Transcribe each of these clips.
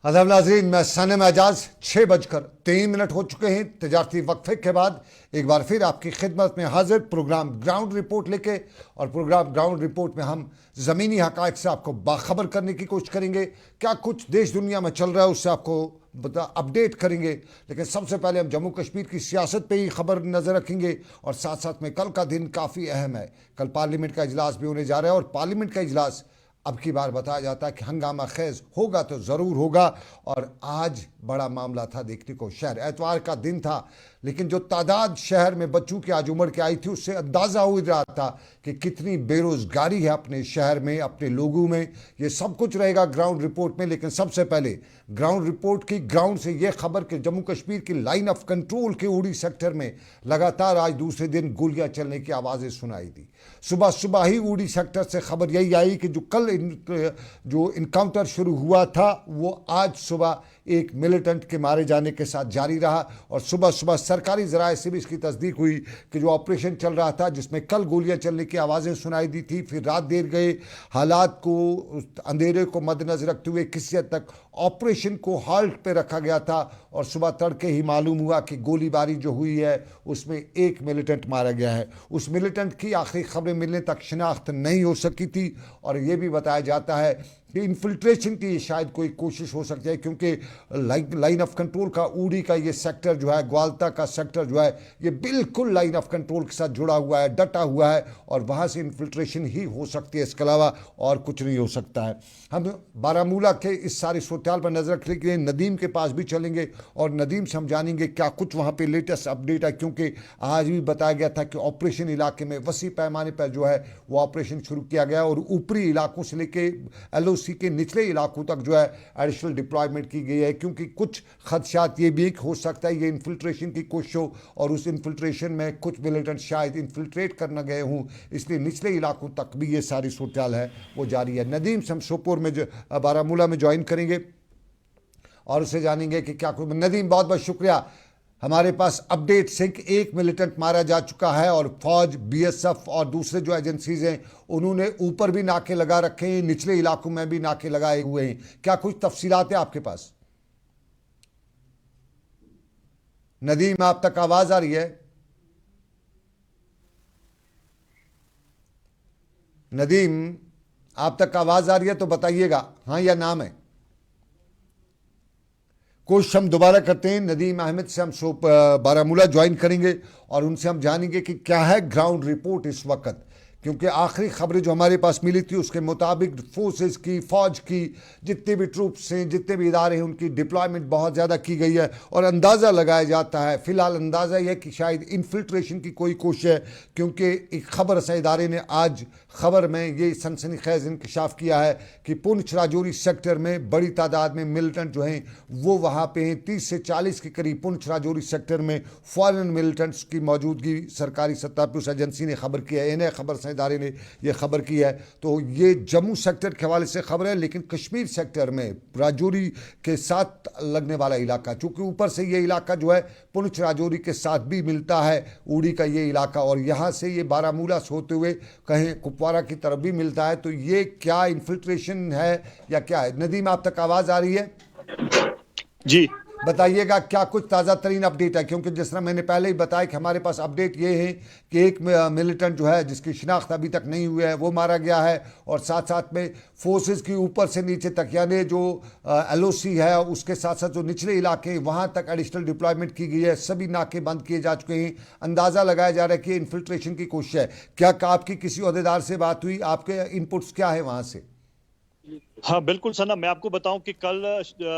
अदब नाज़रीन, मैं सनम एजाज। 6:03 हो चुके हैं। तजारती वक्फे के बाद एक बार फिर आपकी खिदमत में हाजिर प्रोग्राम ग्राउंड रिपोर्ट लेके। और प्रोग्राम ग्राउंड रिपोर्ट में हम ज़मीनी हक़ाइक़ से आपको बाखबर करने की कोशिश करेंगे। क्या कुछ देश दुनिया में चल रहा है उससे आपको अपडेट करेंगे। लेकिन सबसे पहले हम जम्मू कश्मीर की सियासत पे ही खबर नज़र रखेंगे। और साथ साथ में कल का दिन काफ़ी अहम है। कल पार्लियामेंट का इजलास भी होने जा रहा है और पार्लियामेंट का इजलास अब की बार बताया जाता है कि हंगामा खेज होगा तो ज़रूर होगा। और आज बड़ा मामला था देखने को। शहर एतवार का दिन था, लेकिन जो तादाद शहर में बच्चों की आज उमड़ के आई थी उससे अंदाज़ा हो रहा था कि कितनी बेरोज़गारी है अपने शहर में, अपने लोगों में। ये सब कुछ रहेगा ग्राउंड रिपोर्ट में। लेकिन सबसे पहले ग्राउंड रिपोर्ट की ग्राउंड से ये खबर कि जम्मू कश्मीर की लाइन ऑफ कंट्रोल के उड़ी सेक्टर में लगातार आज दूसरे दिन गोलियां चलने की आवाज़ें सुनाई दी। सुबह सुबह ही उड़ी सेक्टर से खबर यही आई कि जो कल जो इनकाउंटर शुरू हुआ था वो आज सुबह एक मिलिटेंट के मारे जाने के साथ जारी रहा। और सुबह सुबह सरकारी ज़राए से भी इसकी तस्दीक हुई कि जो ऑपरेशन चल रहा था जिसमें कल गोलियां चलने की आवाज़ें सुनाई दी थी, फिर रात देर गए, हालात को अंधेरे को मद्देनज़र रखते हुए किसी हद तक ऑपरेशन को हाल्ट पे रखा गया था। और सुबह तड़के ही मालूम हुआ कि गोलीबारी जो हुई है उसमें एक मिलिटेंट मारा गया है। उस मिलिटेंट की आखिरी खबरें मिलने तक शिनाख्त नहीं हो सकी थी। और ये भी बताया जाता है कि इन्फिल्ट्रेशन की शायद कोई कोशिश हो सकती है, क्योंकि लाइन ऑफ कंट्रोल का उड़ी का ये सेक्टर जो है, ग्वालता का सेक्टर जो है, ये बिल्कुल लाइन ऑफ कंट्रोल के साथ जुड़ा हुआ है, डटा हुआ है। और वहाँ से इन्फिल्ट्रेशन ही हो सकती है, इसके अलावा और कुछ नहीं हो सकता है। हम बारामूला के इस सारे सूरत पर नज़र रखने के लिए नदीम के पास भी चलेंगे और नदीम से हम जानेंगे क्या कुछ वहाँ पे लेटेस्ट अपडेट है। क्योंकि आज भी बताया गया था कि ऑपरेशन इलाके में वसी पैमाने पर जो है वो ऑपरेशन शुरू किया गया और ऊपरी इलाकों से लेके LOC के निचले इलाकों तक जो है एडिशनल डिप्लॉयमेंट की गई है। क्योंकि कुछ खदशात ये भी हो सकता है ये इन्फिल्ट्रेशन की कोशिश हो और उस इन्फिल्ट्रेशन में कुछ मिलिटेंट शायद इन्फिल्ट्रेट करना गए हों, इसलिए निचले इलाकों तक भी ये सारी सूरत है वो जारी है। नदीम से हम सोपोर में बारामूला में ज्वाइन करेंगे और उससे जानेंगे कि क्या कुछ। नदीम, बहुत बहुत शुक्रिया। हमारे पास अपडेट से कि एक मिलिटेंट मारा जा चुका है और फौज, BSF और दूसरे जो एजेंसीज हैं उन्होंने ऊपर भी नाके लगा रखे हैं, निचले इलाकों में भी नाके लगाए हुए हैं। क्या कुछ तफसीलात है आपके पास? नदीम, आप तक आवाज आ रही है? नदीम, आप तक आवाज आ रही है तो बताइएगा हाँ या नाम है। कोशिश हम दोबारा करते हैं। नदीम अहमद से हम बारामूला ज्वाइन करेंगे और उनसे हम जानेंगे कि क्या है ग्राउंड रिपोर्ट इस वक्त। क्योंकि आखिरी खबरें जो हमारे पास मिली थी उसके मुताबिक फोर्सेस की, फौज की, जितने भी ट्रूप्स हैं, जितने भी इदारे हैं, उनकी डिप्लॉयमेंट बहुत ज़्यादा की गई है। और अंदाज़ा लगाया जाता है, फ़िलहाल अंदाज़ा यह है कि शायद इन्फिल्ट्रेशन की कोई कोशिश है। क्योंकि एक खबर रसा इदारे ने आज खबर में ये सनसनीखेज़ इंकशाफ किया है कि पुंछ राजौरी सेक्टर में बड़ी तादाद में मिलिटेंट जो हैं वो वहाँ पे हैं। 30 से 40 के करीब पुंछ राजौरी सेक्टर में फॉरेन मिलिटेंट्स की मौजूदगी सरकारी सत्ता पर उस एजेंसी ने खबर की है, इन्हें खबर से इदारे ने यह खबर की है। तो ये जम्मू सेक्टर के हवाले से खबर है। लेकिन कश्मीर सेक्टर में राजौरी के साथ लगने वाला इलाका, चूँकि ऊपर से ये इलाका जो है पुंछ राजौरी के साथ भी मिलता है, उड़ी का ये इलाका, और यहाँ से ये बारामूला से होते हुए कहीं कुपवारा की तरफ भी मिलता है। तो ये क्या इन्फिल्ट्रेशन है या क्या है? नदीम, आप तक आवाज़ आ रही है? जी बताइएगा क्या कुछ ताज़ा तरीन अपडेट है। क्योंकि जिस तरह मैंने पहले ही बताया कि हमारे पास अपडेट ये है कि एक मिलिटेंट जो है जिसकी शिनाख्त अभी तक नहीं हुई है वो मारा गया है। और साथ साथ में फोर्सेस की ऊपर से नीचे तक, यानी जो LOC है उसके साथ साथ जो निचले इलाके हैं वहाँ तक एडिशनल डिप्लॉयमेंट की गई है। सभी नाके बंद किए जा चुके हैं। अंदाज़ा लगाया जा रहा है कि इन्फिल्ट्रेशन की कोशिश है। क्या आपकी किसी ओहदेदार से बात हुई? आपके इनपुट्स क्या है वहाँ से? हाँ बिल्कुल सना, मैं आपको बताऊं कि कल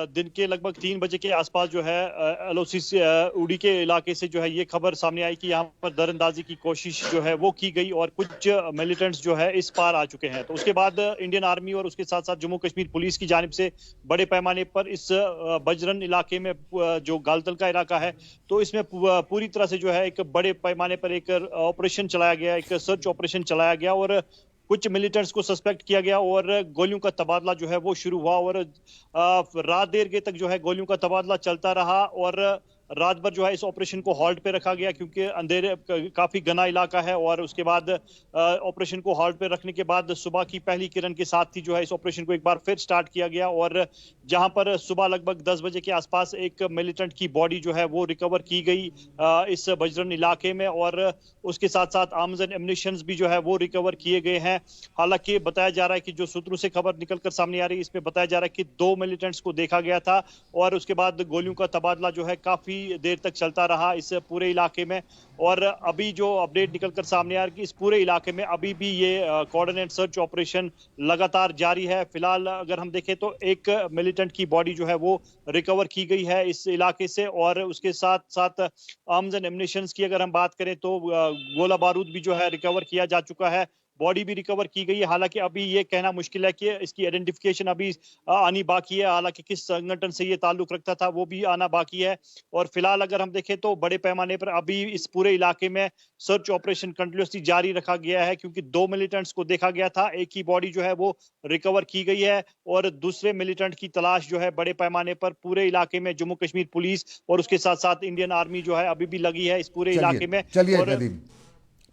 दिन के लगभग 3 बजे के आसपास जो है LOC से उड़ी के इलाके से जो है ये खबर सामने आई कि यहाँ पर दरअंदाजी की कोशिश जो है वो की गई और कुछ मिलिटेंट्स जो है इस पार आ चुके हैं। तो उसके बाद इंडियन आर्मी और उसके साथ साथ जम्मू कश्मीर पुलिस की जानिब से बड़े पैमाने पर इस बजरन इलाके में, जो गालतल का इलाका है, तो इसमें पूरी तरह से जो है एक बड़े पैमाने पर एक ऑपरेशन चलाया गया, एक सर्च ऑपरेशन चलाया गया और कुछ मिलिटेंट्स को सस्पेक्ट किया गया और गोलियों का तबादला जो है वो शुरू हुआ। और रात देर के तक जो है गोलियों का तबादला चलता रहा और रात भर जो है इस ऑपरेशन को हॉल्ट पे रखा गया, क्योंकि अंधेरे काफी घना इलाका है। और उसके बाद ऑपरेशन को हॉल्ट पे रखने के बाद सुबह की पहली किरण के साथ ही जो है इस ऑपरेशन को एक बार फिर स्टार्ट किया गया। और जहां पर सुबह लगभग 10 बजे के आसपास एक मिलिटेंट की बॉडी जो है वो रिकवर की गई इस बजरन इलाके में, और उसके साथ साथ आर्म्स एंड एम्युनिशंस भी जो है वो रिकवर किए गए हैं। हालांकि बताया जा रहा है कि जो सूत्रों से खबर निकलकर सामने आ रही है, इसमें बताया जा रहा है कि 2 मिलिटेंट्स को देखा गया था और उसके बाद गोलियों का तबादला जो है काफी देर तक चलता रहा इस पूरे इलाके में। और अभी जो अपडेट निकलकर सामने आ रही है कि इस पूरे इलाके में अभी भी ये कोऑर्डिनेट सर्च ऑपरेशन लगातार जारी है। फिलहाल अगर हम देखें तो एक मिलिटेंट की बॉडी जो है वो रिकवर की गई है इस इलाके से, और उसके साथ साथ आर्म्स एंड एम्युनिशंस की अगर हम बात करें तो गोला बारूद भी जो है रिकवर किया जा चुका है, बॉडी भी रिकवर की गई है। हालांकि अभी ये कहना मुश्किल है कि इसकी आइडेंटिफिकेशन अभी आनी बाकी है, हालांकि किस संगठन से ये ताल्लुक रखता था वो भी आना बाकी है। और फिलहाल अगर हम देखें तो बड़े पैमाने पर अभी इस पूरे इलाके में सर्च ऑपरेशन कंटिन्यूसली जारी रखा गया है, क्योंकि 2 मिलिटेंट्स को देखा गया था, एक ही बॉडी जो है वो रिकवर की गई है और दूसरे मिलिटेंट की तलाश जो है बड़े पैमाने पर पूरे इलाके में जम्मू कश्मीर पुलिस और उसके साथ साथ इंडियन आर्मी जो है अभी भी लगी है इस पूरे इलाके में। चलिए नदीम,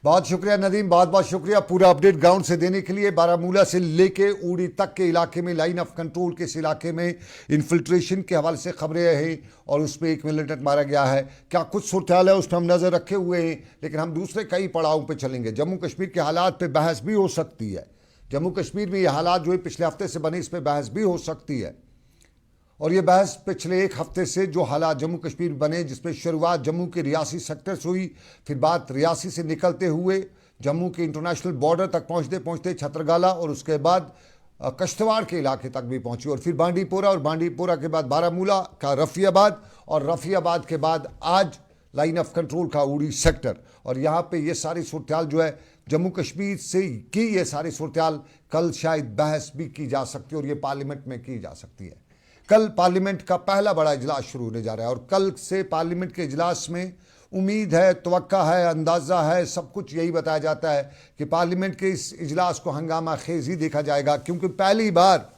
बहुत शुक्रिया नदीम, बहुत बहुत शुक्रिया पूरा अपडेट ग्राउंड से देने के लिए। बारामूला से लेके उड़ी तक के इलाके में लाइन ऑफ कंट्रोल के इस इलाके में इन्फिल्ट्रेशन के हवाले से खबरें हैं और उसमें एक मिलिटेंट मारा गया है। क्या कुछ सूरत-ए-हाल है उस पर हम नज़र रखे हुए हैं, लेकिन हम दूसरे कई पड़ावों पे चलेंगे। जम्मू कश्मीर के हालात पे बहस भी हो सकती है। जम्मू कश्मीर में ये हालात जो है पिछले हफ्ते से बने, इस पर बहस भी हो सकती है। और ये बहस पिछले एक हफ्ते से जो हालात जम्मू कश्मीर बने, जिसमें शुरुआत जम्मू के रियासी सेक्टर से हुई, फिर बात रियासी से निकलते हुए जम्मू के इंटरनेशनल बॉर्डर तक पहुंचते पहुंचते छतरगाला और उसके बाद कश्तवाड़ के इलाके तक भी पहुंची, और फिर बांडीपोरा, और बांडीपोरा के बाद बारामूला का रफ़ियाबाद, और रफ़ियाबाद के बाद आज लाइन ऑफ कंट्रोल का उड़ी सेक्टर। और यहाँ पे ये सारी सूरत-ए-हाल जो है जम्मू कश्मीर से की, ये सारी सूरत-ए-हाल कल शायद बहस भी की जा सकती है और ये पार्लियामेंट में की जा सकती है। कल पार्लियामेंट का पहला बड़ा इजलास शुरू होने जा रहा है और कल से पार्लियामेंट के इजलास में उम्मीद है, तवक्का है, अंदाज़ा है, सब कुछ यही बताया जाता है कि पार्लियामेंट के इस इजलास को हंगामा खेज ही देखा जाएगा, क्योंकि पहली बार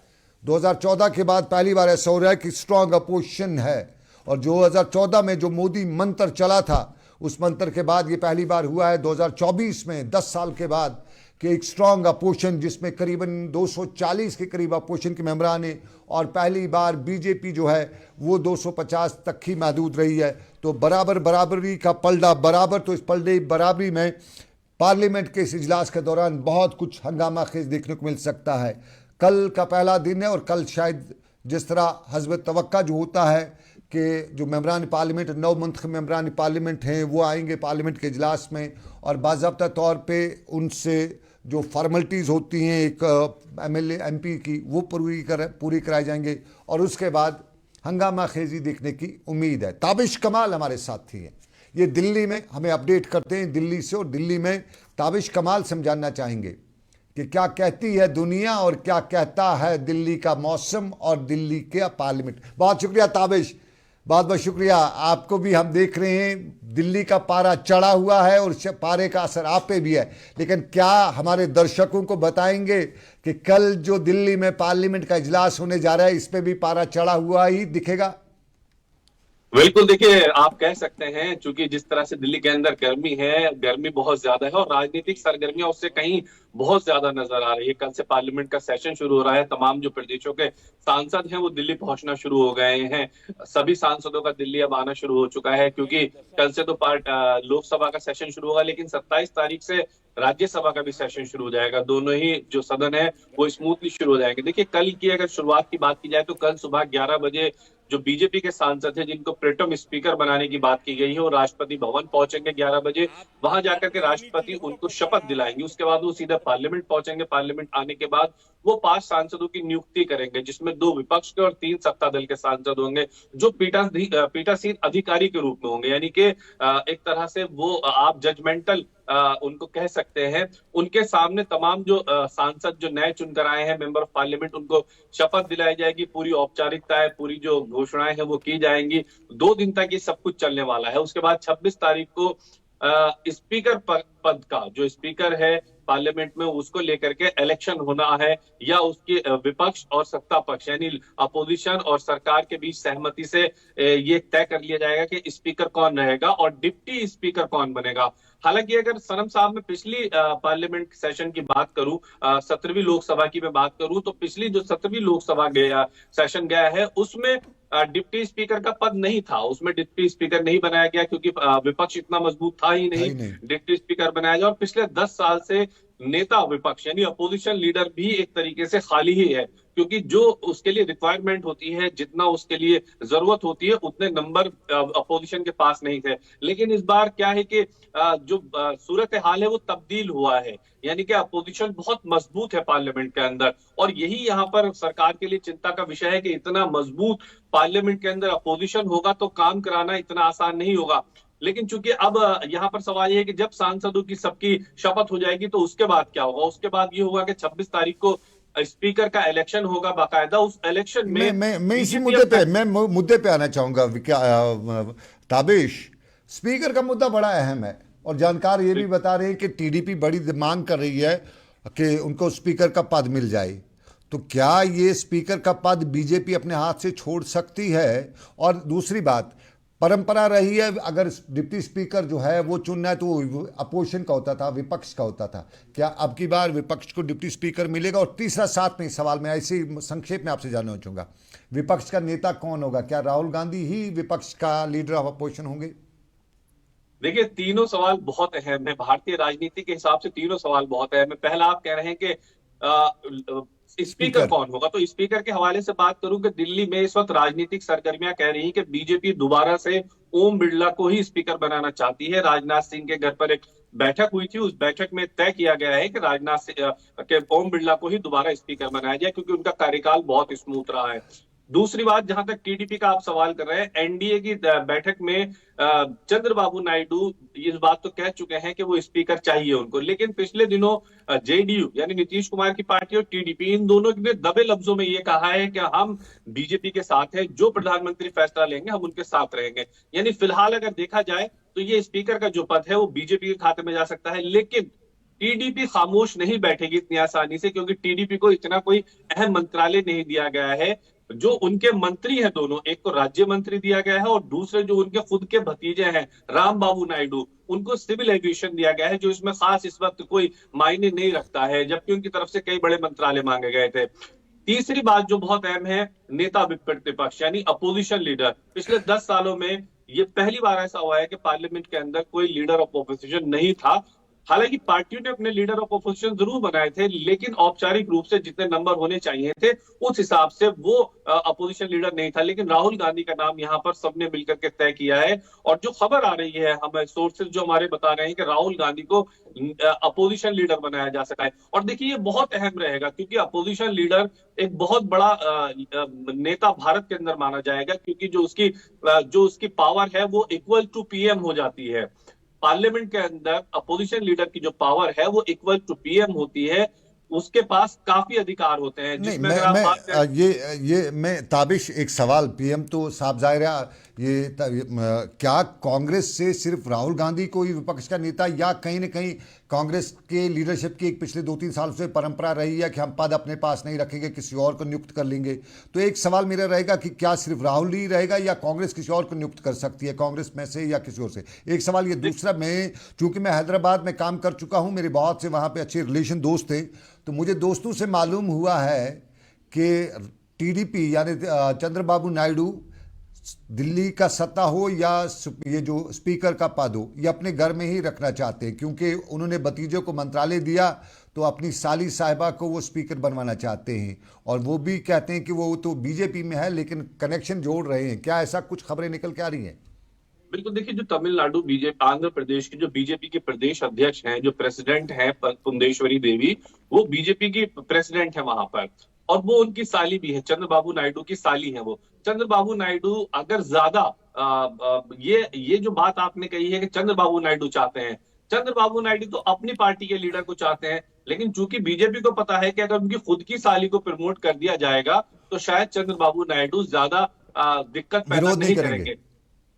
2014 के बाद पहली बार ऐसा हो रहा है कि स्ट्रॉन्ग अपोजिशन है। और 2014 में जो मोदी मंत्र चला था, उस मंत्र के बाद ये पहली बार हुआ है 2024 में 10 साल के बाद कि एक स्ट्रॉन्ग अपोजिशन, जिसमें करीबन 240 के करीब अपोजिशन के मेंबरान हैं, और पहली बार बीजेपी जो है वो 250 तक ही महदूद रही है। तो बराबरी का पलड़ा बराबर, तो इस पलड़े बराबरी में पार्लियामेंट के इस इजलास के दौरान बहुत कुछ हंगामा खेज देखने को मिल सकता है। कल का पहला दिन है और कल शायद जिस तरह हस्ब तवक्का जो होता है कि जो मेंबरान पार्लियामेंट 9 मंतखब मेंबरान पार्लियामेंट हैं वो आएंगे पार्लियामेंट के इजलास में, और बाज़ाब्ता तौर पे उनसे जो फॉर्मेलिटीज़ होती हैं एक MLA MP की वो पूरी कराई जाएंगे, और उसके बाद हंगामा खेजी देखने की उम्मीद है। ताबिश कमाल हमारे साथ थी, ये दिल्ली में हमें अपडेट करते हैं दिल्ली से, और दिल्ली में ताबिश कमाल से हम जानना चाहेंगे कि क्या कहती है दुनिया और क्या कहता है दिल्ली का मौसम और दिल्ली के पार्लियामेंट। बहुत शुक्रिया ताबिश, बहुत बहुत शुक्रिया। आपको भी हम देख रहे हैं दिल्ली का पारा चढ़ा हुआ है और पारे का असर आप पे भी है, लेकिन क्या हमारे दर्शकों को बताएंगे कि कल जो दिल्ली में पार्लियामेंट का इजलास होने जा रहा है इस पे भी पारा चढ़ा हुआ ही दिखेगा? बिल्कुल, देखिए आप कह सकते हैं, चूंकि जिस तरह से दिल्ली के अंदर गर्मी है, गर्मी बहुत ज्यादा है और राजनीतिक सरगर्मियां उससे कहीं बहुत ज्यादा नजर आ रही है। कल से पार्लियामेंट का सेशन शुरू हो रहा है, तमाम जो प्रदेशों के सांसद हैं वो दिल्ली पहुंचना शुरू हो गए हैं। सभी सांसदों का दिल्ली अब आना शुरू हो चुका है, क्योंकि कल से तो लोकसभा का सेशन शुरू होगा, लेकिन 27 तारीख से राज्यसभा का भी सेशन शुरू हो जाएगा। दोनों ही जो सदन है वो स्मूथली शुरू हो जाएंगे। देखिए, कल की अगर शुरुआत की बात की जाए तो कल सुबह 11 बजे जो बीजेपी के सांसद हैं जिनको प्रीटम स्पीकर बनाने की बात की गई है, वो राष्ट्रपति भवन पहुंचेंगे 11 बजे। वहां जाकर के राष्ट्रपति उनको शपथ दिलाएंगे, उसके बाद वो सीधा पार्लियामेंट पहुंचेंगे। पार्लियामेंट आने के बाद वो 5 सांसदों की नियुक्ति करेंगे, जिसमें 2 विपक्ष के और 3 सत्ता दल के सांसद होंगे, जो पीठासीन अधिकारी के रूप में होंगे। यानी कि एक तरह से वो आप जजमेंटल उनको कह सकते हैं। उनके सामने तमाम जो सांसद जो नए चुनकर आए हैं मेंबर ऑफ पार्लियामेंट, उनको शपथ दिलाई जाएगी, पूरी औपचारिकताएं, पूरी जो घोषणाएं हैं वो की जाएंगी। 2 दिन तक ये सब कुछ चलने वाला है। उसके बाद 26 तारीख को स्पीकर पद का जो स्पीकर है पार्लियामेंट में उसको लेकर के इलेक्शन होना है, या उसके विपक्ष और सत्ता पक्ष यानी अपोजिशन और सरकार के बीच सहमति से ये तय कर लिया जाएगा कि स्पीकर कौन रहेगा और डिप्टी स्पीकर कौन बनेगा। हालांकि अगर सनम साहब में पिछली पार्लियामेंट सेशन की बात करूं, 17वीं लोकसभा की मैं बात करूं, तो पिछली जो 17वीं लोकसभा सेशन गया है उसमें डिप्टी स्पीकर का पद नहीं था, उसमें डिप्टी स्पीकर नहीं बनाया गया क्योंकि विपक्ष इतना मजबूत था ही नहीं। डिप्टी स्पीकर बनाया गया और पिछले 10 साल से नेता विपक्ष यानी अपोजिशन लीडर भी एक तरीके से खाली ही है, क्योंकि जो उसके लिए रिक्वायरमेंट होती है, जितना उसके लिए जरूरत होती है, उतने नंबर अपोजिशन के पास नहीं थे। लेकिन इस बार क्या है कि जो सूरत हाल है वो तब्दील हुआ है, यानी कि अपोजिशन बहुत मजबूत है पार्लियामेंट के अंदर, और यही यहाँ पर सरकार के लिए चिंता का विषय है कि इतना मजबूत पार्लियामेंट के अंदर अपोजिशन होगा तो काम कराना इतना आसान नहीं होगा। लेकिन चूंकि अब यहाँ पर सवाल ये है कि जब सांसदों की सबकी शपथ हो जाएगी तो उसके बाद क्या होगा। उसके बाद ये होगा कि 26 तारीख को स्पीकर का इलेक्शन होगा बाकायदा। उस इलेक्शन में मैं इसी मुद्दे पे आना चाहूंगा ताबिश। स्पीकर का मुद्दा बड़ा अहम है और जानकार ये भी बता रहे हैं कि टीडीपी बड़ी मांग कर रही है कि उनको स्पीकर का पद मिल जाए। तो क्या ये स्पीकर का पद बीजेपी अपने हाथ से छोड़ सकती है? और दूसरी बात, परंपरा रही है अगर डिप्टी स्पीकर जो है वो चुनना है तो अपोजिशन का होता था, विपक्ष का होता था। क्या अब की बार विपक्ष को डिप्टी स्पीकर मिलेगा? और तीसरा साथ में सवाल मैं ऐसे संक्षेप में आपसे जानना चाहूँगा, विपक्ष का नेता कौन होगा? क्या राहुल गांधी ही विपक्ष का लीडर ऑफ अपोजिशन होंगे? देखिए, तीनों सवाल बहुत अहम है। भारतीय राजनीति के हिसाब से तीनों सवाल बहुत अहम है। पहला, आप कह रहे हैं कि स्पीकर कौन होगा, तो स्पीकर के हवाले से बात करूं कि दिल्ली में इस वक्त राजनीतिक सरगर्मियां कह रही हैं कि बीजेपी दोबारा से ओम बिरला को ही स्पीकर बनाना चाहती है। राजनाथ सिंह के घर पर एक बैठक हुई थी, उस बैठक में तय किया गया है कि राजनाथ के ओम बिरला को ही दोबारा स्पीकर बनाया जाए क्योंकि उनका कार्यकाल बहुत स्मूथ रहा है। दूसरी बात, जहां तक टीडीपी का आप सवाल कर रहे हैं, एनडीए की बैठक में चंद्रबाबू नायडू इस बात तो कह चुके हैं कि वो स्पीकर चाहिए उनको। लेकिन पिछले दिनों जेडीयू यानी नीतीश कुमार की पार्टी और टीडीपी, इन दोनों ने दबे लफ्जों में ये कहा है कि हम बीजेपी के साथ हैं, जो प्रधानमंत्री फैसला लेंगे हम उनके साथ रहेंगे। यानी फिलहाल अगर देखा जाए तो ये स्पीकर का जो पद है वो बीजेपी के खाते में जा सकता है। लेकिन टीडीपी खामोश नहीं बैठेगी इतनी आसानी से, क्योंकि टीडीपी को इतना कोई अहम मंत्रालय नहीं दिया गया है। जो उनके मंत्री हैं दोनों, एक को राज्य मंत्री दिया गया है और दूसरे जो उनके खुद के भतीजे हैं राम बाबू नायडू, उनको सिविल एविएशन दिया गया है, जो इसमें खास इस वक्त कोई मायने नहीं रखता है, जबकि उनकी तरफ से कई बड़े मंत्रालय मांगे गए थे। तीसरी बात जो बहुत अहम है, नेता प्रतिपक्ष यानी अपोजिशन लीडर। पिछले 10 सालों में ये पहली बार ऐसा हुआ है कि पार्लियामेंट के अंदर कोई लीडर ऑफ ऑपोजिशन नहीं था। हालांकि पार्टियों ने अपने लीडर ऑफ ऑपोजिशन जरूर बनाए थे, लेकिन औपचारिक रूप से जितने नंबर होने चाहिए थे उस हिसाब से वो अपोजिशन लीडर नहीं था। लेकिन राहुल गांधी का नाम यहाँ पर सबने मिलकर के तय किया है, और जो खबर आ रही है, हमें सोर्सेज जो हमारे बता रहे हैं कि राहुल गांधी को अपोजिशन लीडर बनाया जा सका है। और देखिए, ये बहुत अहम रहेगा क्योंकि अपोजिशन लीडर एक बहुत बड़ा नेता भारत के अंदर माना जाएगा, क्योंकि जो उसकी पावर है वो इक्वल टू पीएम हो जाती है। पार्लियामेंट के अंदर अपोजिशन लीडर की जो पावर है वो इक्वल टू पीएम होती है, उसके पास काफी अधिकार होते हैं। नहीं, मैं ताबिश एक सवाल, पीएम तो साफ जाहिर है, क्या कांग्रेस से सिर्फ राहुल गांधी को ही विपक्ष का नेता, या कहीं ना कहीं कांग्रेस के लीडरशिप की एक पिछले 2-3 साल से परंपरा रही है कि हम पद अपने पास नहीं रखेंगे, किसी और को नियुक्त कर लेंगे? तो एक सवाल मेरा रहेगा कि क्या सिर्फ राहुल ही रहेगा या कांग्रेस किसी और को नियुक्त कर सकती है, कांग्रेस में से या किसी और से? एक सवाल ये। दूसरा, चूंकि मैं हैदराबाद में काम कर चुका हूँ, मेरे बहुत से वहाँ पे अच्छे रिलेशन दोस्त थे, तो मुझे दोस्तों से मालूम हुआ है कि टीडीपी यानी चंद्रबाबू नायडू दिल्ली का सत्ता हो या ये जो स्पीकर का पद हो, ये अपने घर में ही रखना चाहते हैं, क्योंकि उन्होंने भतीजे को मंत्रालय दिया तो अपनी साली साहिबा को वो स्पीकर बनवाना चाहते हैं, और वो भी कहते हैं कि वो तो बीजेपी में है लेकिन कनेक्शन जोड़ रहे हैं। क्या ऐसा कुछ खबरें निकल के आ रही हैं? बिल्कुल, देखिए, जो तमिलनाडु बीजेपी, आंध्र प्रदेश की जो बीजेपी के प्रदेश अध्यक्ष हैं, जो प्रेसिडेंट हैं पुंडेश्वरी देवी, वो बीजेपी की प्रेसिडेंट है वहां पर, और वो उनकी साली भी है, चंद्रबाबू नायडू की साली है वो। चंद्रबाबू नायडू अगर ज्यादा ये जो बात आपने कही है कि चंद्रबाबू नायडू चाहते हैं, चंद्रबाबू नायडू तो अपनी पार्टी के लीडर को चाहते हैं, लेकिन चूंकि बीजेपी को पता है कि अगर उनकी खुद की साली को प्रमोट कर दिया जाएगा तो शायद चंद्रबाबू नायडू ज्यादा दिक्कत पैदा नहीं करेंगे।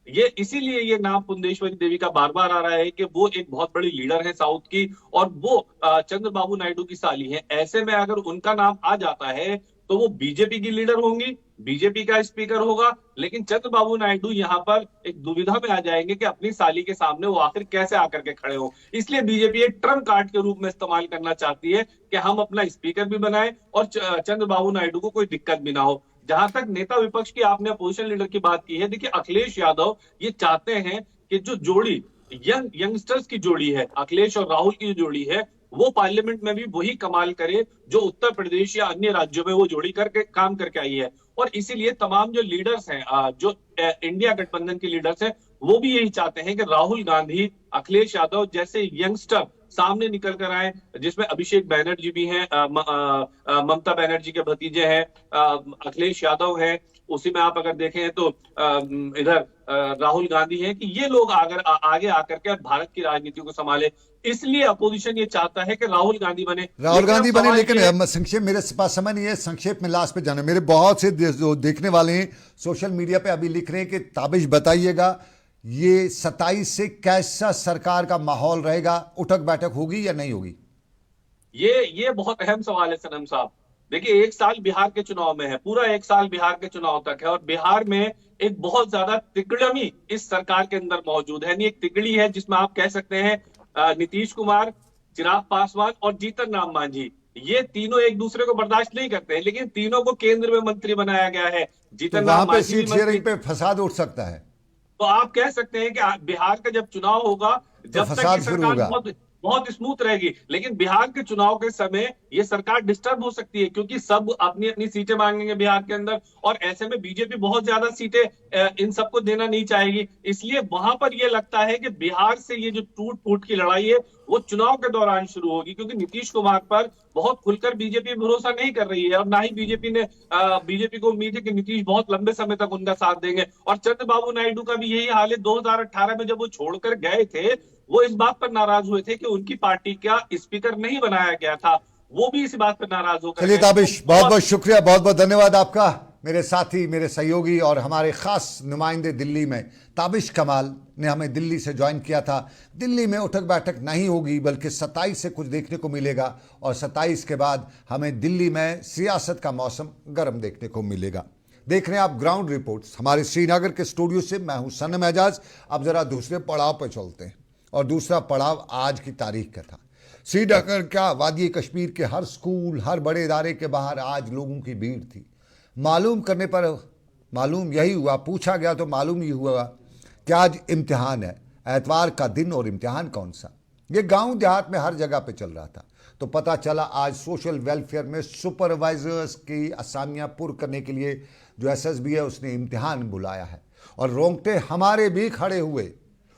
ये इसीलिए ये नाम पुंडेश्वरी देवी का बार बार आ रहा है कि वो एक बहुत बड़ी लीडर है साउथ की, और वो चंद्रबाबू नायडू की साली है। ऐसे में अगर उनका नाम आ जाता है तो वो बीजेपी की लीडर होंगी, बीजेपी का स्पीकर होगा, लेकिन चंद्रबाबू नायडू यहाँ पर एक दुविधा में आ जाएंगे कि अपनी साली के सामने वो आखिर कैसे आकर के खड़े हो। इसलिए बीजेपी एक ट्रम्प कार्ड के रूप में इस्तेमाल करना चाहती है कि हम अपना स्पीकर भी बनाएं और चंद्रबाबू नायडू को कोई दिक्कत भी ना हो। जहां तक नेता विपक्ष की आपने अपोजिशन लीडर की बात की है, देखिए अखिलेश यादव ये चाहते हैं कि जो जोड़ी यंगस्टर्स की जोड़ी है, अखिलेश और राहुल की जो जोड़ी है, वो पार्लियामेंट में भी वही कमाल करे जो उत्तर प्रदेश या अन्य राज्यों में वो जोड़ी करके काम करके आई है। और इसीलिए तमाम जो लीडर्स हैं, जो इंडिया गठबंधन के लीडर्स हैं, वो भी यही चाहते हैं कि राहुल गांधी, अखिलेश यादव जैसे यंगस्टर सामने निकल कर आए, जिसमें अभिषेक बैनर्जी भी हैं, ममता बनर्जी के भतीजे हैं, अखिलेश यादव हैं, उसी में आप अगर देखें तो इधर राहुल गांधी हैं, कि ये लोग आगे आकर के भारत की राजनीति को संभाले। इसलिए अपोजिशन ये चाहता है कि राहुल गांधी बने, लेकिन संक्षेप, मेरे पास समय नहीं है संक्षेप में लास्ट पे जाना। मेरे बहुत से जो देखने वाले हैं सोशल मीडिया पे अभी लिख रहे हैं कि ताबिश बताइएगा ये 27 से कैसा सरकार का माहौल रहेगा, उठक बैठक होगी या नहीं होगी? ये बहुत अहम सवाल है सनम साहब। देखिए 1 साल बिहार के चुनाव में है, पूरा 1 साल बिहार के चुनाव तक है, और बिहार में एक बहुत ज्यादा तिकड़मी इस सरकार के अंदर मौजूद है। एक तिकड़ी है जिसमें आप कह सकते हैं नीतीश कुमार, चिराग पासवान और जीतन राम मांझी, ये तीनों एक दूसरे को बर्दाश्त नहीं करते हैं, लेकिन तीनों को केंद्र में मंत्री बनाया गया है। जीतन राम मांझी सीट शेयरिंग पे फसाद उठ सकता है। तो आप कह सकते हैं कि बिहार का जब चुनाव होगा, जब तक ये सरकार बहुत स्मूथ रहेगी, लेकिन बिहार के चुनाव के समय ये सरकार डिस्टर्ब हो सकती है, क्योंकि सब अपनी अपनी सीटें मांगेंगे बिहार के अंदर, और ऐसे में बीजेपी बहुत ज्यादा सीटें इन सबको देना नहीं चाहेगी। इसलिए वहां पर ये लगता है कि बिहार से ये जो टूट फूट की लड़ाई है वो चुनाव के दौरान शुरू होगी, क्योंकि नीतीश कुमार पर बहुत खुलकर बीजेपी भरोसा नहीं कर रही है, और ना ही बीजेपी को उम्मीद है कि नीतीश बहुत लंबे समय तक उनका साथ देंगे। और चंद्रबाबू नायडू का भी यही हाल है। 2018 में जब वो छोड़कर गए थे, वो इस बात पर नाराज हुए थे कि उनकी पार्टी का स्पीकर नहीं बनाया गया था, वो भी इस बात पर नाराज होकर। चलिए ताबिश, बहुत बहुत शुक्रिया, बहुत बहुत धन्यवाद आपका, मेरे साथी, मेरे सहयोगी और हमारे खास नुमाइंदे दिल्ली में ताबिश कमाल ने हमें दिल्ली से ज्वाइन किया था। दिल्ली में उठक बैठक नहीं होगी, बल्कि 27 से कुछ देखने को मिलेगा, और 27 के बाद हमें दिल्ली में सियासत का मौसम गर्म देखने को मिलेगा। देख रहे हैं आप ग्राउंड रिपोर्ट्स हमारे श्रीनगर के स्टूडियो से। मैं हूं सनम एजाज। अब जरा दूसरे पड़ाव पर चलते हैं, और दूसरा पड़ाव आज की तारीख का था। श्रीनगर का वादी कश्मीर के हर स्कूल, हर बड़े इदारे के बाहर आज लोगों की भीड़ थी। मालूम करने पर मालूम यही हुआ, पूछा गया तो मालूम ही हुआ कि आज इम्तिहान है, एतवार का दिन, और इम्तिहान कौन सा। ये गांव देहात में हर जगह पे चल रहा था। तो पता चला आज सोशल वेलफेयर में सुपरवाइजर्स की असामियाँ पुर करने के लिए जो एसएसबी है उसने इम्तिहान बुलाया है, और रोंगटे हमारे भी खड़े हुए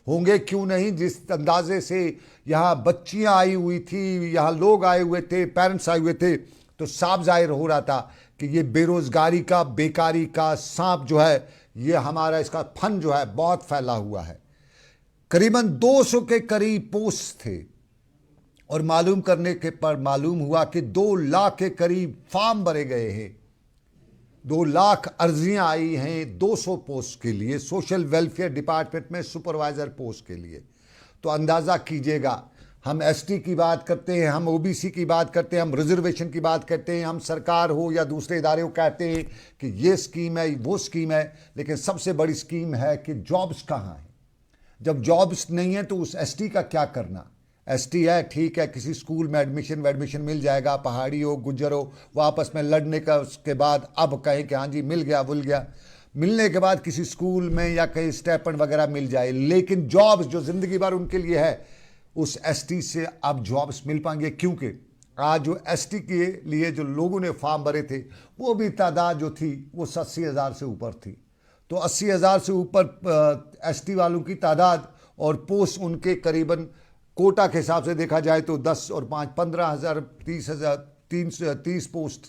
होंगे, क्यों नहीं। जिस अंदाजे से यहाँ बच्चियाँ आई हुई थी, यहाँ लोग आए हुए थे, पेरेंट्स आए हुए थे, तो साफ जाहिर हो रहा था कि ये बेरोजगारी का, बेकारी का सांप जो है, ये हमारा इसका फन जो है बहुत फैला हुआ है। करीबन 200 के करीब पोस्ट थे, और मालूम करने के पर मालूम हुआ कि 2 लाख के करीब फॉर्म भरे गए हैं। 2 लाख अर्जियां आई हैं 200 पोस्ट के लिए, सोशल वेलफेयर डिपार्टमेंट में सुपरवाइजर पोस्ट के लिए। तो अंदाज़ा कीजिएगा, हम एसटी की बात करते हैं, हम ओबीसी की बात करते हैं, हम रिजर्वेशन की बात करते हैं, हम सरकार हो या दूसरे इदारे को कहते हैं कि ये स्कीम है, वो स्कीम है, लेकिन सबसे बड़ी स्कीम है कि जॉब्स कहाँ हैं। जब जॉब्स नहीं है तो उस एसटी का क्या करना। एसटी है, ठीक है, किसी स्कूल में एडमिशन मिल जाएगा, पहाड़ी हो, गुज्जर हो, वो आपस में लड़ने का, उसके बाद अब कहें कि हाँ जी मिल गया, मिलने के बाद किसी स्कूल में या कहीं स्टाइपेंड वगैरह मिल जाए, लेकिन जॉब्स जो ज़िंदगी भर उनके लिए है, उस एसटी से अब जॉब्स मिल पाएंगे। क्योंकि आज जो एसटी के लिए जो लोगों ने फॉर्म भरे थे, वो भी तादाद जो थी वो 80,000 से ऊपर थी। तो 80,000 से ऊपर एसटी वालों की तादाद, और पोस्ट उनके करीबन कोटा के हिसाब से देखा जाए तो 10 और 5 15,000 30 पोस्ट।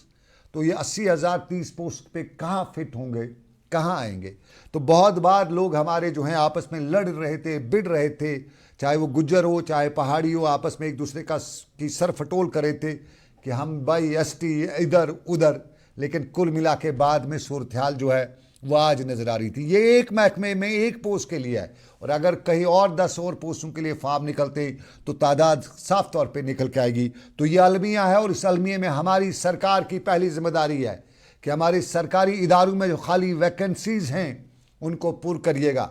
तो ये 80,000 30 पोस्ट पे कहाँ फिट होंगे, कहाँ आएंगे। तो बहुत बार लोग हमारे जो हैं आपस में लड़ रहे थे, बिड़ रहे थे, चाहे वो गुज्जर हो चाहे पहाड़ी हो, आपस में एक दूसरे की सर फटोल करे थे कि हम भाई एसटी इधर उधर। लेकिन कुल मिला के बाद में सूरत हाल जो है वो आज नज़र आ रही थी। ये एक महकमे में एक पोस्ट के लिए है, और अगर कहीं और 10 और पोस्टों के लिए फॉर्म निकलते तो तादाद साफ तौर पे निकल के आएगी। तो ये अलमिया है, और इस अलमिया में हमारी सरकार की पहली जिम्मेदारी है कि हमारे सरकारी इदारों में जो खाली वैकेंसीज़ हैं उनको पुर करिएगा।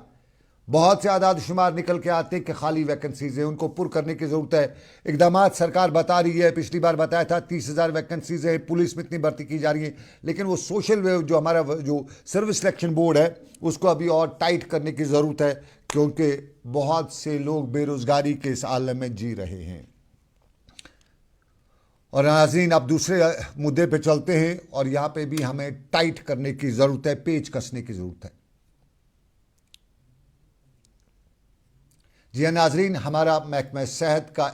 बहुत से आदाद शुमार निकल के आते हैं कि खाली वैकेंसीज है, उनको पुर करने की ज़रूरत है। इकदाम सरकार बता रही है, पिछली बार बताया था 30,000 वैकेंसीज है, पुलिस में इतनी भर्ती की जा रही है, लेकिन वो सोशल जो हमारा जो सर्विस सिलेक्शन बोर्ड है उसको अभी और टाइट करने की ज़रूरत है, क्योंकि बहुत से लोग बेरोज़गारी के इस आलम में जी रहे हैं। और नाज़रीन, अब दूसरे मुद्दे पे चलते हैं, और यहाँ पे भी हमें टाइट करने की ज़रूरत है, पेच कसने की ज़रूरत है। जी हाँ नाज़रीन, हमारा महकमा सेहत का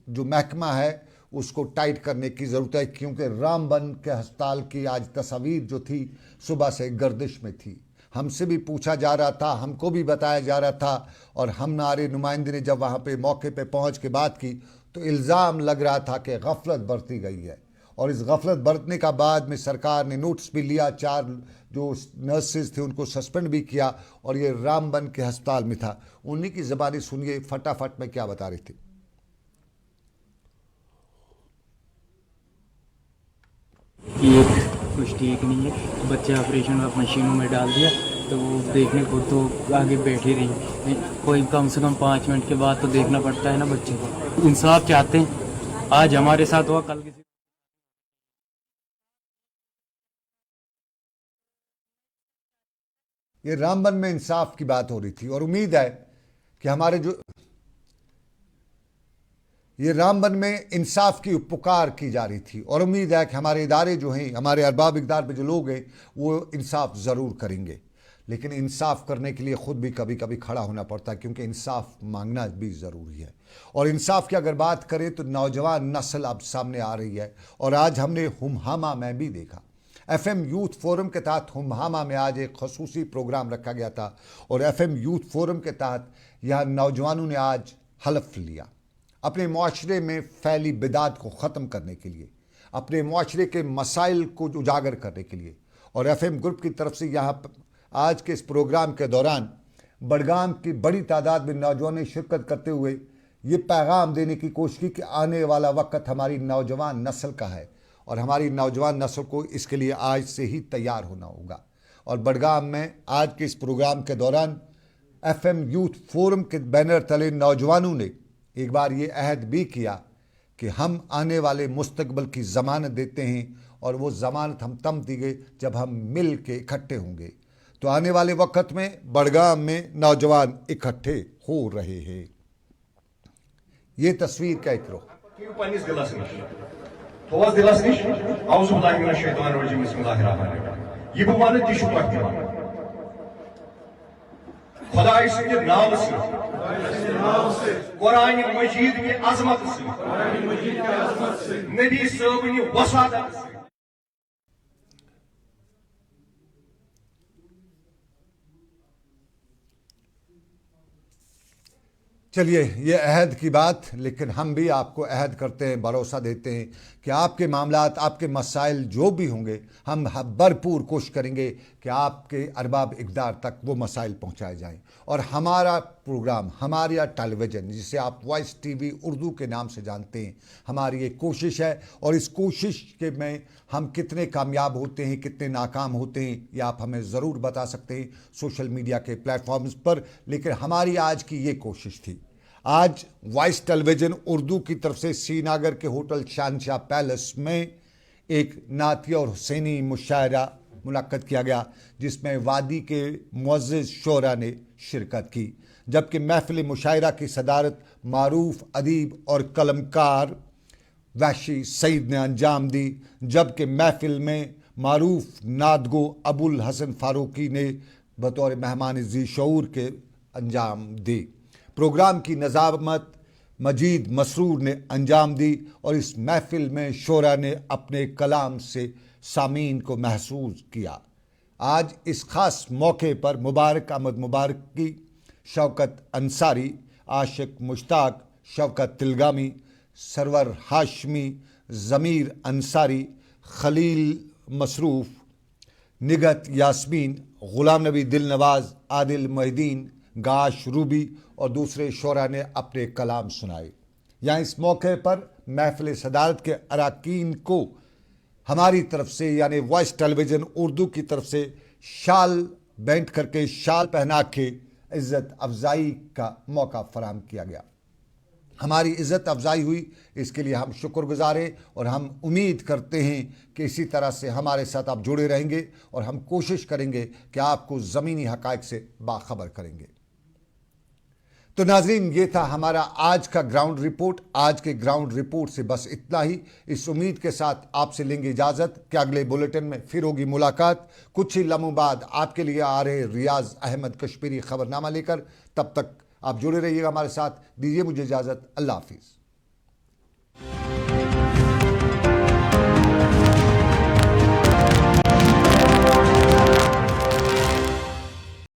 जो महकमा है उसको टाइट करने की ज़रूरत है, क्योंकि रामबन के अस्पताल की आज तस्वीर जो थी सुबह से गर्दिश में थी। हमसे भी पूछा जा रहा था, हमको भी बताया जा रहा था, और हमारे नुमाइंदे ने जब वहाँ पे मौके पे पहुँच के बात की तो इल्ज़ाम लग रहा था कि गफलत बरती गई है, और इस गफलत बरतने का बाद में सरकार ने नोटिस भी लिया, 4 जो नर्सेज थे उनको सस्पेंड भी किया, और ये रामबन के अस्पताल में था। उन्हीं की ज़बानी सुनिए फटाफट में क्या बता रही थी। ये कुछ ठीक नहीं है, बच्चे ऑपरेशन और मशीनों में डाल दिया, तो वो देखने को तो आगे बैठी रही। कोई कम से कम 5 मिनट के बाद तो देखना पड़ता है ना बच्चे को। इंसाफ चाहते हैं, आज हमारे साथ हुआ, कल किसी। ये रामबन में इंसाफ की बात हो रही थी, और उम्मीद है कि हमारे जो ये रामबन में इंसाफ की पुकार की जा रही थी, और उम्मीद है कि हमारे इदारे जो हैं, हमारे अरबाब इक़दार पे जो लोग हैं, वो इंसाफ ज़रूर करेंगे। लेकिन इंसाफ करने के लिए ख़ुद भी कभी कभी खड़ा होना पड़ता है, क्योंकि इंसाफ मांगना भी ज़रूरी है। और इंसाफ की अगर बात करें तो नौजवान नस्ल अब सामने आ रही है, और आज हमने हुमहामा में भी देखा, FM यूथ फोरम के तहत हुमहामा में आज एक खसूसी प्रोग्राम रखा गया था, और FM यूथ फोरम के तहत यहाँ नौजवानों ने आज हलफ लिया अपने माशरे में फैली बिदात को ख़त्म करने के लिए, अपने माशरे के मसाइल को उजागर करने के लिए। और FM ग्रुप की तरफ से यहाँ आज के इस प्रोग्राम के दौरान बडगाम की बड़ी तादाद में नौजवानों ने शिरकत करते हुए ये पैगाम देने की कोशिश की कि आने वाला वक्त हमारी नौजवान नस्ल का है, और हमारी नौजवान नस्ल को इसके लिए आज से ही तैयार होना होगा। और बडगाम में आज के इस प्रोग्राम के दौरान FM यूथ फोरम के बैनर तले नौजवानों ने एक बार ये अहद भी किया कि हम आने वाले मुस्तकबल की ज़मानत देते हैं, और वो ज़मानत हम तब देंगे जब हम मिल के इकट्ठे होंगे। तो आने वाले वक्त में बडगाम में नौजवान इकट्ठे हो रहे हैं। ये तस्वीर क्या करो खुदाई सद नाम से कुरान मजीद की अजमत से नबी साहब की वसादत से। चलिए, ये अहद की बात, लेकिन हम भी आपको अहद करते हैं, भरोसा देते हैं कि आपके मामलात, आपके मसाइल जो भी होंगे, हम भरपूर कोशिश करेंगे कि आपके अरबाब इक़दार तक वो मसाइल पहुंचाए जाएं। और हमारा प्रोग्राम, हमारा टेलीविज़न जिसे आप वॉइस TV उर्दू के नाम से जानते हैं, हमारी ये कोशिश है, और इस कोशिश के में हम कितने कामयाब होते हैं, कितने नाकाम होते हैं, ये आप हमें ज़रूर बता सकते हैं सोशल मीडिया के प्लेटफॉर्म्स पर। लेकिन हमारी आज की ये कोशिश थी। आज वॉइस टेलीविज़न उर्दू की तरफ से श्रीनगर के होटल शानशाह पैलेस में एक नातिया और हुसैनी मुशायरा मुनक्कद किया गया, जिसमें वादी के मुअज़्ज़िज़ शोरा ने शिरकत की, जबकि महफिल मुशायरा की सदारत मारूफ अदीब और कलमकार वहशी सईद ने अंजाम दी, जबकि महफिल में मारूफ नादगो अबुल हसन फारूकी ने बतौर मेहमान ज़ी शऊर के अंजाम दी। प्रोग्राम की नज़ामत मजीद मसरूर ने अंजाम दी, और इस महफिल में शोरा ने अपने कलाम से सामीन को महसूस किया। आज इस ख़ास मौके पर मुबारक अहमद मुबारकी, शौकत अंसारी, आशिक मुश्ताक, शौकत तिलगामी, सरवर हाशमी, ज़मीर अंसारी, खलील मसरूफ़, निगत यास्मीन, गुलाम नबी दिल नवाज, आदिल मोहिदीन, गाश रूबी और दूसरे शोरा ने अपने कलाम सुनाए। यहाँ इस मौके पर महफिल सदारत के अरकान को हमारी तरफ से यानी वॉइस टेलीविज़न उर्दू की तरफ से शाल बैंट करके, शाल पहना के इज़्ज़त अफजाई का मौका फराहम किया गया। हमारी इज़्ज़त अफजाई हुई, इसके लिए हम शुक्रगुजार हैं और हम उम्मीद करते हैं कि इसी तरह से हमारे साथ आप जुड़े रहेंगे और हम कोशिश करेंगे कि आपको ज़मीनी हक़ाइक़ से बाखबर करेंगे। तो नाज़रीन, ये था हमारा आज का ग्राउंड रिपोर्ट। आज के ग्राउंड रिपोर्ट से बस इतना ही। इस उम्मीद के साथ आपसे लेंगे इजाज़त कि अगले बुलेटिन में फिर होगी मुलाकात कुछ ही लम्हों बाद आपके लिए आ रहे रियाज अहमद कश्मीरी खबरनामा लेकर। तब तक आप जुड़े रहिएगा हमारे साथ। दीजिए मुझे इजाज़त। अल्लाह हाफिज़।